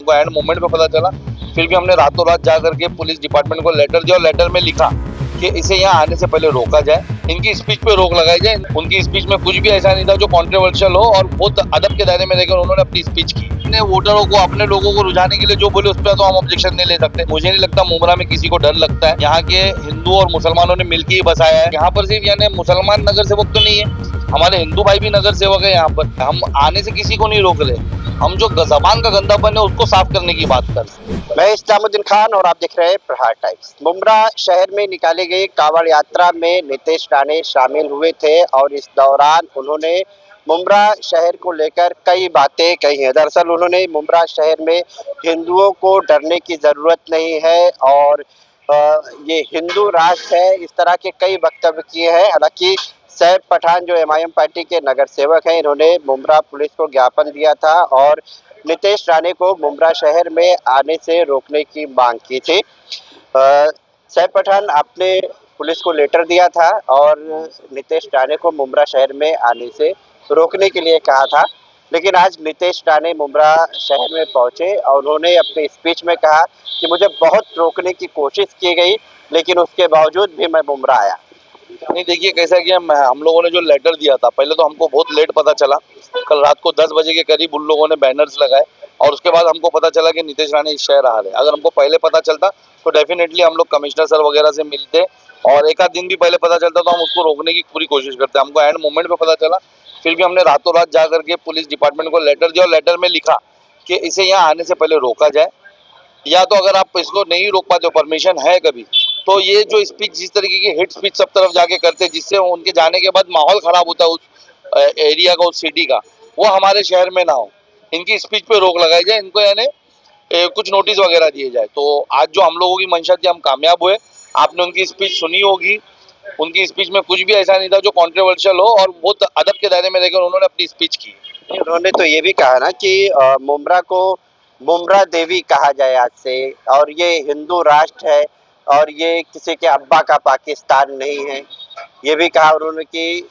हमको end moment पे पता चला, फिर भी हमने रातों रात जा करके पुलिस डिपार्टमेंट को लेटर दिया और लेटर में लिखा कि इसे यहाँ आने से पहले रोका जाए, इनकी स्पीच पे रोक लगाई जाए। उनकी स्पीच में कुछ भी ऐसा नहीं था जो कॉन्ट्रोवर्शियल हो और बहुत अदब के दायरे में रहकर उन्होंने अपनी स्पीच की। अपने वोटरों को, अपने लोगों को रुझाने के लिए जो बोले उस पर तो हम ऑब्जेक्शन नहीं ले सकते। मुझे नहीं लगता मुमरा में किसी को डर लगता है। यहाँ के हिंदू और मुसलमानों ने मिलकर ही बसाया है। यहाँ पर सिर्फ यानी मुसलमान नगर सेवक तो नहीं है, हमारे हिंदू भाई भी नगर सेवक है। यहाँ पर हम आने से किसी को नहीं रोक रहे, हम जो जबान का गंदापन है उसको साफ करने की बात कर रहे हैं। मैं इस्लामुद्दीन खान और आप देख रहे हैं प्रहार टाइम्स। मुमरा शहर में निकाली गई कांवड़ यात्रा में नीतीश राणे शामिल हुए थे और इस दौरान उन्होंने मुमरा शहर को लेकर कई बातें कही हैं। दरअसल उन्होंने मुमरा शहर में हिंदुओं को डरने की ज़रूरत नहीं है और ये हिंदू राष्ट्र है, इस तरह के कई वक्तव्य किए हैं। हालांकि सैफ पठान जो एमआईएम पार्टी के नगर सेवक हैं, इन्होंने मुमरा पुलिस को ज्ञापन दिया था और नीतीश राणे को मुमरा शहर में आने से रोकने की मांग की थी। सैफ पठान, आपने पुलिस को लेटर दिया था और नीतीश राणे को मुमरा शहर में आने से रोकने के लिए कहा था, लेकिन आज नीतीश राणे मुमरा शहर में पहुंचे और उन्होंने अपने स्पीच में कहा कि मुझे बहुत रोकने की कोशिश की गई, लेकिन उसके बावजूद भी मैं मुमरा आया। नहीं, देखिए कैसा कि हम लोगों ने जो लेटर दिया था, पहले तो हमको बहुत लेट पता चला। कल रात को 10 बजे के करीब उन लोगों ने बैनर्स लगाए और उसके बाद हमको पता चला कि नीतीश राणे इस शहर आ रहे हैं। अगर हमको पहले पता चलता तो डेफिनेटली हम लोग कमिश्नर सर वगैरह से मिलते और एक आध दिन भी पहले पता चलता तो हम उसको रोकने की पूरी कोशिश करते। हमको एंड मोमेंट पे पता चला, फिर भी हमने रातों रात जा करके पुलिस डिपार्टमेंट को लेटर दिया और लेटर में लिखा कि इसे यहाँ आने से पहले रोका जाए, या तो अगर आप इसको नहीं रोक पाते हो, परमिशन है कभी, तो ये जो स्पीच जिस तरीके की हिट स्पीच सब तरफ जाके करते हैं जिससे उनके जाने के बाद माहौल खराब होता है उस एरिया का, उस सिटी का, वो हमारे शहर में ना हो। इनकी स्पीच पे रोक लगाई जाए, इनको यानी कुछ नोटिस वगैरह दिए जाए। तो आज जो हम लोगों की मंशा थी, हम कामयाब हुए। आपने उनकी स्पीच सुनी होगी, उनकी स्पीच में कुछ भी ऐसा नहीं था जो कॉन्ट्रोवर्शियल हो और बहुत अदब के दायरे में रहकर उन्होंने अपनी स्पीच की। उन्होंने तो ये भी कहा ना कि मुमरा को मुमरा देवी कहा जाए आज से, और ये हिंदू राष्ट्र है और ये किसी के अब्बा का पाकिस्तान नहीं है। ये भी कहा उन्होंने कि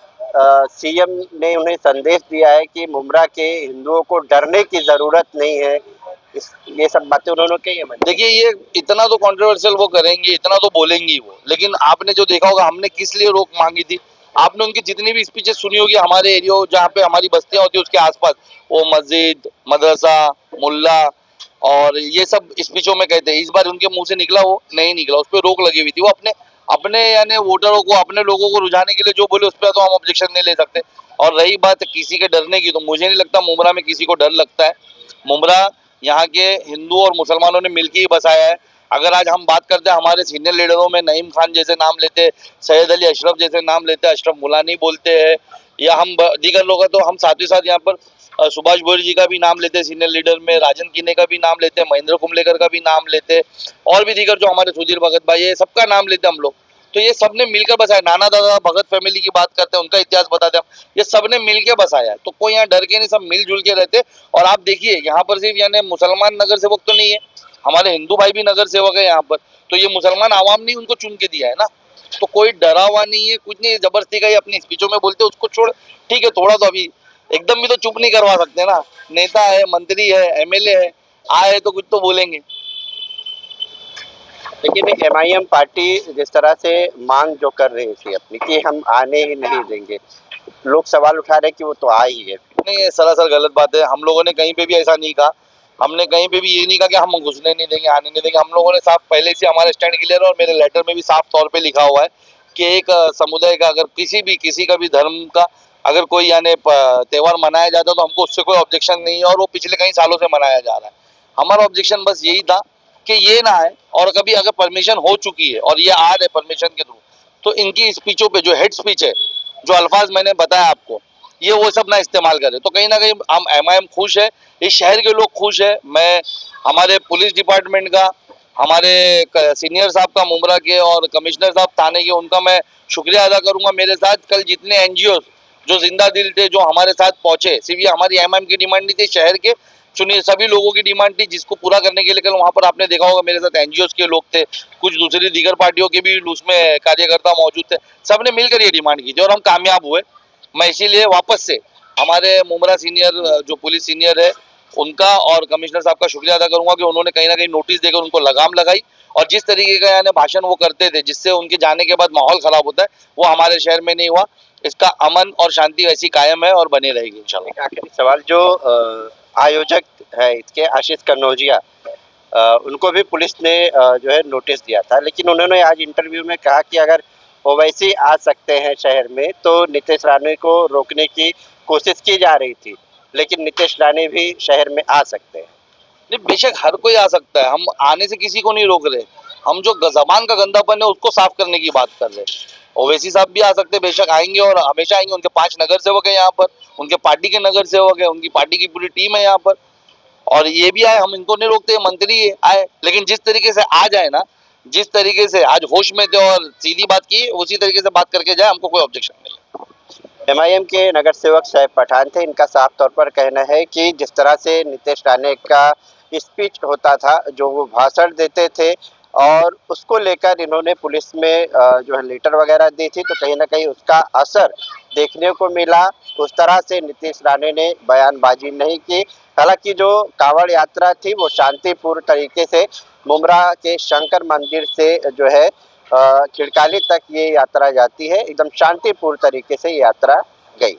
सीएम ने उन्हें संदेश दिया है कि मुमरा के हिंदुओं को डरने की ज़रूरत नहीं है। ये सब बातें उन्होंने कही है। देखिए, ये इतना तो कंट्रोवर्शियल वो करेंगे, इतना तो बोलेंगे वो, लेकिन आपने जो देखा होगा हमने किस लिए रोक मांगी थी। आपने उनकी जितनी भी स्पीचेस सुनी होगी हमारे एरिया जहाँ पे हमारी बस्तियां होती है उसके आसपास, वो मस्जिद, मदरसा, मुल्ला और ये सब स्पीचों में कहते हैं। इस बार उनके मुंह से निकला वो नहीं निकला, उस पर रोक लगी हुई थी। वो अपने अपने यानी वोटरों को, अपने लोगों को रुझाने के लिए जो बोले उस पर तो हम ऑब्जेक्शन नहीं ले सकते। और रही बात किसी के डरने की, तो मुझे नहीं लगता मुमरा में किसी को डर लगता है। मुमरा यहाँ के हिंदू और मुसलमानों ने मिलकर ही बसाया है। अगर आज हम बात करते हैं हमारे सीनियर लीडरों में, नईम खान जैसे नाम लेते, सैयद अली अशरफ जैसे नाम लेते, अशरफ मुलानी बोलते हैं, या हम दीगर लोग हैं, तो हम साथ ही साथ यहाँ पर सुभाष बोरी जी का भी नाम लेते, सीनियर लीडर में राजन किने का भी नाम लेते, महेंद्र कुंबलेकर का भी नाम लेते, और भी दीगर जो हमारे सुधीर भगत भाई है, सबका नाम लेते हम लोग। तो ये सबने मिलकर बसाया। नाना दादा भगत फैमिली की बात करते हैं, उनका इतिहास बताते हैं, ये सबने मिलकर बसाया। तो कोई यहाँ डर के नहीं, सब मिलजुल के रहते। और आप देखिए यहाँ पर सिर्फ यानी मुसलमान नगर सेवक तो नहीं है, हमारे हिंदू भाई भी नगर सेवक है यहाँ पर। तो ये मुसलमान आवाम ने उनको चुन के दिया है ना, तो कोई डरा हुआ नहीं है, कुछ नहीं। जबरदस्ती का ही अपनी स्पीचों में बोलते उसको छोड़, ठीक है, थोड़ा तो अभी एकदम भी तो चुप नहीं करवा सकते ना। नेता है, मंत्री है, एमएलए है, आए तो कुछ तो बोलेंगे। लेकिन एमआईएम पार्टी जिस तरह से मांग जो कर रही थी अपनी कि हम आने ही नहीं देंगे, लोग सवाल उठा रहे कि वो तो आ ही है। नहीं, ये सरासर गलत बात है। हम लोगों ने कहीं पे भी ऐसा नहीं कहा। हमने कहीं पे भी ये नहीं कहा कि हम घुसने नहीं देंगे, आने नहीं देंगे। हम लोगों ने साफ पहले से हमारा स्टैंड क्लियर है और मेरे लेटर में भी साफ तौर पे लिखा हुआ है कि एक समुदाय का, अगर किसी का भी धर्म का अगर कोई यानी त्योहार मनाया जाता है तो हमको उससे कोई ऑब्जेक्शन नहीं है, और वो पिछले कई सालों से मनाया जा रहा है। हमारा ऑब्जेक्शन बस यही था कि ये ना आए, और कभी अगर परमिशन हो चुकी है और ये आ रहे परमिशन के थ्रू, तो इनकी स्पीचों पे जो हेड स्पीच है, जो अल्फाज मैंने बताया आपको, ये वो सब ना इस्तेमाल करे। तो कहीं ना कहीं हम एमआईएम खुश है, इस शहर के लोग खुश है। मैं हमारे पुलिस डिपार्टमेंट का, हमारे सीनियर साहब का मुमरा के, और कमिश्नर साहब थाने के, उनका मैं शुक्रिया अदा करूंगा। मेरे साथ कल जितने एनजीओ जो जिंदा दिल थे, जो हमारे साथ पहुंचे, सिर्फ ये हमारी एमआईएम की डिमांड नहीं थी, शहर के चुनिए सभी लोगों की डिमांड थी, जिसको पूरा करने के लिए कल वहां पर आपने देखा होगा मेरे साथ एनजीओ के लोग थे, कुछ दूसरी दीगर पार्टियों के भी उसमें कार्यकर्ता मौजूद थे। सबने मिलकर ये डिमांड की थी और हम कामयाब हुए। मैं इसीलिए वापस से हमारे मुमरा सीनियर जो पुलिस सीनियर है, उनका और कमिश्नर साहब का शुक्रिया अदा करूंगा कि उन्होंने कहीं ना कहीं नोटिस देकर उनको लगाम लगाई, और जिस तरीके का यानी भाषण वो करते थे जिससे उनके जाने के बाद माहौल खराब होता है, वो हमारे शहर में नहीं हुआ। इसका अमन और शांति वैसी कायम है और बनी रहेगी इंशाल्लाह। एक आखिरी सवाल, जो आयोजक है इसके, आशीष कनौजिया, उनको भी पुलिस ने जो है नोटिस दिया था, लेकिन उन्होंने आज इंटरव्यू में कहा कि अगर ओवैसी आ सकते हैं शहर में तो नीतीश राणे को रोकने की कोशिश की जा रही थी, लेकिन नीतीश राणे भी शहर में आ सकते हैं। नहीं, बेशक हर कोई आ सकता है, हम आने से किसी को नहीं रोक रहे। हम जो जबान का गंदापन है उसको साफ करने की बात कर रहे हैं। ओवैसी साहब भी आ सकते हैं, बेशक आएंगे और हमेशा आएंगे। उनके 5 नगर सेवक है यहाँ पर, उनके पार्टी के नगर सेवक है, उनकी पार्टी की पूरी टीम है यहाँ पर, और ये भी आए, हम इनको नहीं रोकते। मंत्री आए, लेकिन जिस तरीके से आ जाए ना, जिस तरीके से आज होश में थे और सीधी बात की, उसी तरीके से बात करके जाए, हमको कोई ऑब्जेक्शन नहीं है। एमआईएम के नगर सेवक शोएब पठान थे। इनका साफ तौर पर कहना है कि जिस तरह से नीतीश राणे का स्पीच होता था, जो वो भाषण देते थे, और उसको लेकर इन्होंने पुलिस में जो है लेटर वगैरह दी थी, तो कहीं ना कहीं उसका असर देखने को मिला। उस तरह से नीतीश राणे ने बयानबाजी नहीं की। हालांकि जो कांवड़ यात्रा थी वो शांतिपूर्ण तरीके से मुमरा के शंकर मंदिर से जो है खिड़काली तक ये यात्रा जाती है, एकदम शांतिपूर्ण तरीके से यात्रा गई।